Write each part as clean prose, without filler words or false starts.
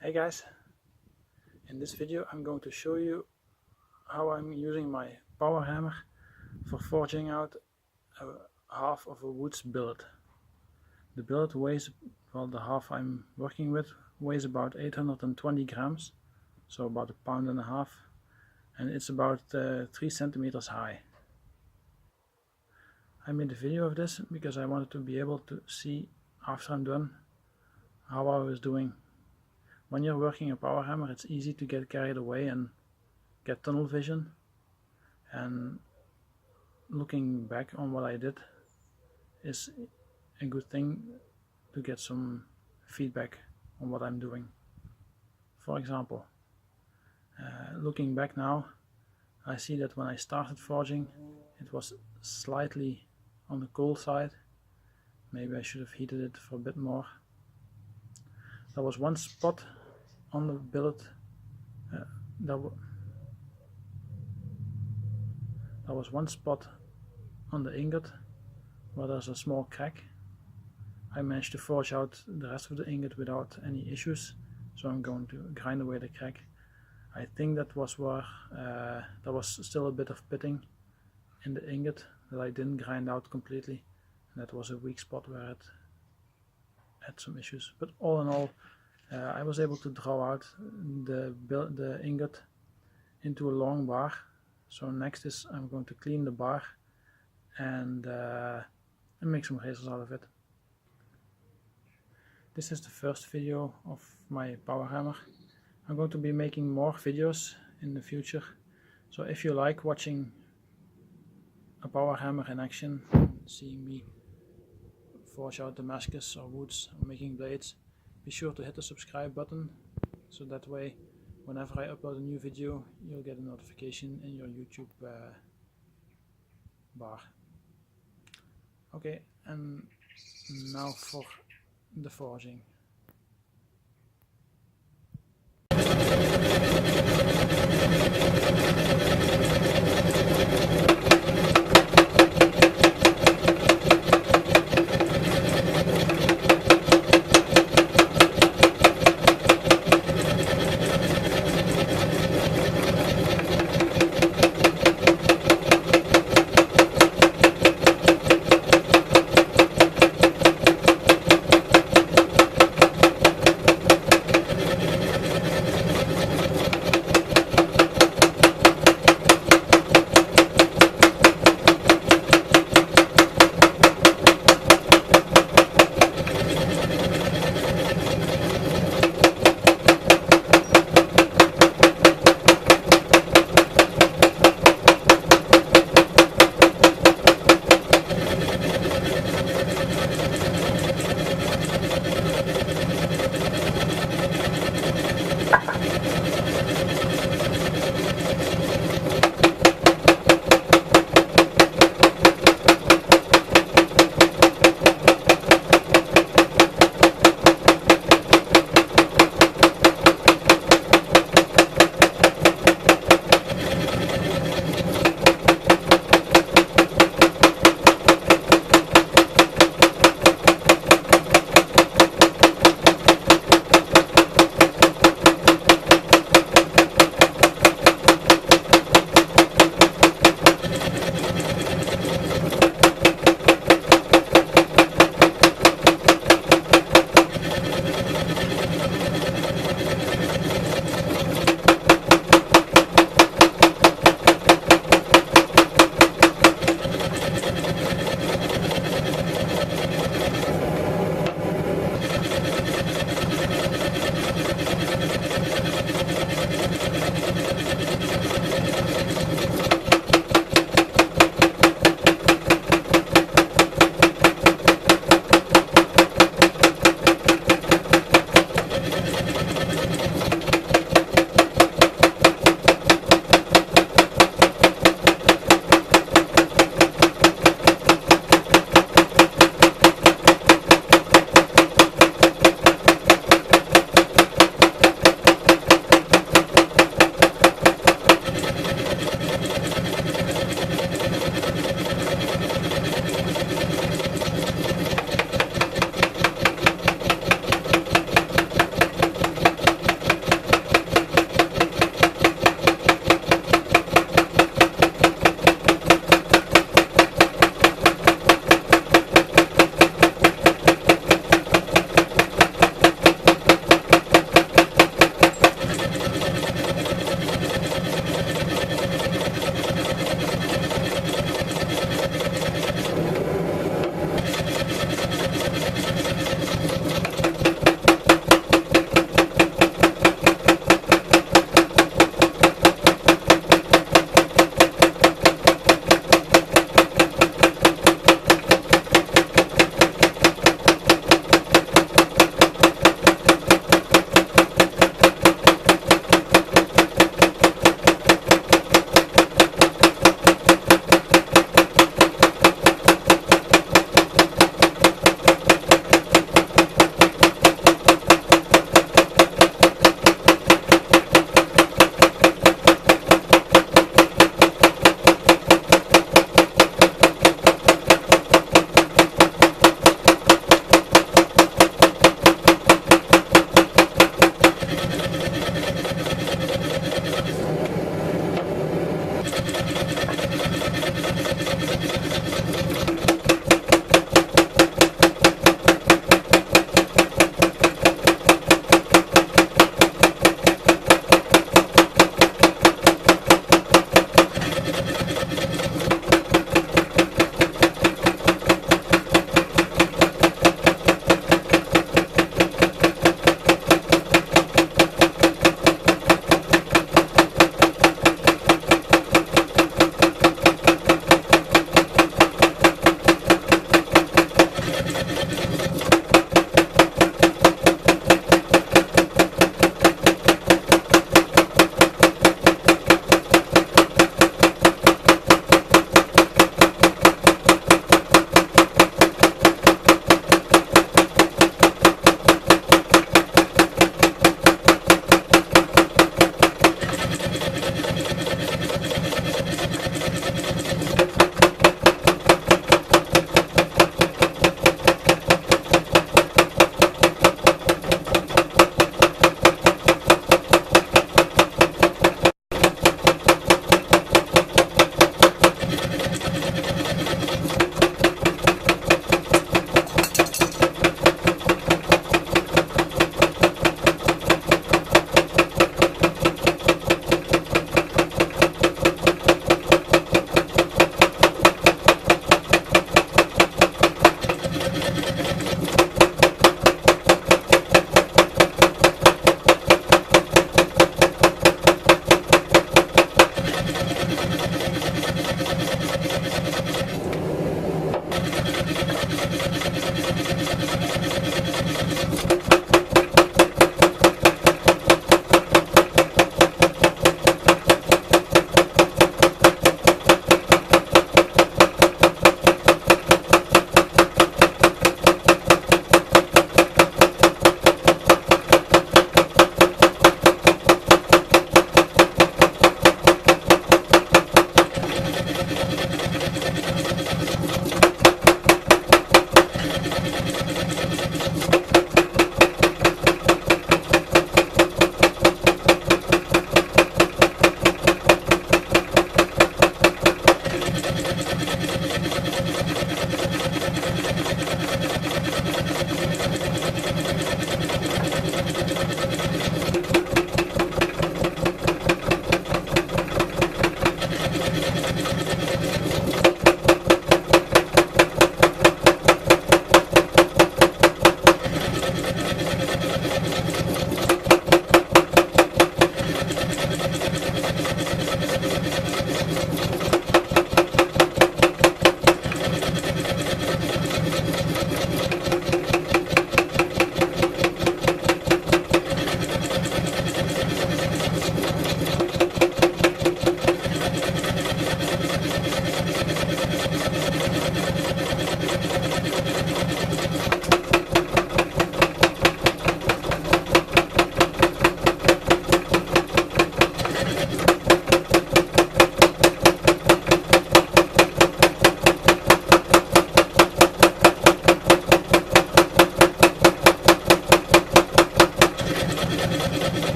Hey guys, in this video I'm going to show you how I'm using my power hammer for forging out half of a wootz billet. The billet weighs, well, the half I'm working with weighs about 820 grams, so about 1.5 pounds, and it's about 3 centimeters high. I made a video of this because I wanted to be able to see after I'm done how I was doing. When you're working a power hammer, it's easy to get carried away and get tunnel vision, and looking back on what I did is a good thing to get some feedback on what I'm doing. For example, looking back now, I see that when I started forging it was slightly on the cold side. Maybe I should have heated it for a bit more. There was one spot on the billet, there was one spot on the ingot where there's a small crack. I managed to forge out the rest of the ingot without any issues, so I'm going to grind away the crack. I think that was where there was still a bit of pitting in the ingot that I didn't grind out completely, and that was a weak spot where it had some issues. But all in all, I was able to draw out the ingot into a long bar. So next is I'm going to clean the bar and make some razors out of it. This is the first video of my power hammer. I'm going to be making more videos in the future, so if you like watching a power hammer in action, seeing me forge out Damascus or wootz or making blades, be sure to hit the subscribe button, so that way whenever I upload a new video you'll get a notification in your YouTube bar. Okay, and now for the forging.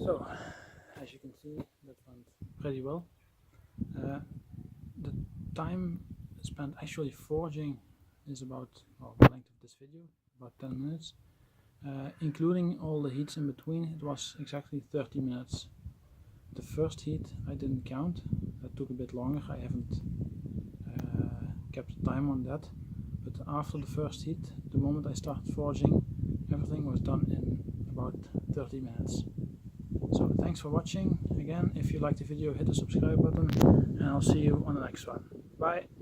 So, as you can see, that went pretty well. The time spent actually forging is about, well, the length of this video, about 10 minutes. Including all the heats in between, it was exactly 30 minutes. The first heat I didn't count, that took a bit longer. I haven't kept time on that, but after the first heat, the moment I started forging, everything was done in about 30 minutes. So thanks for watching. Again, if you liked the video, hit the subscribe button, and I'll see you on the next one. Bye!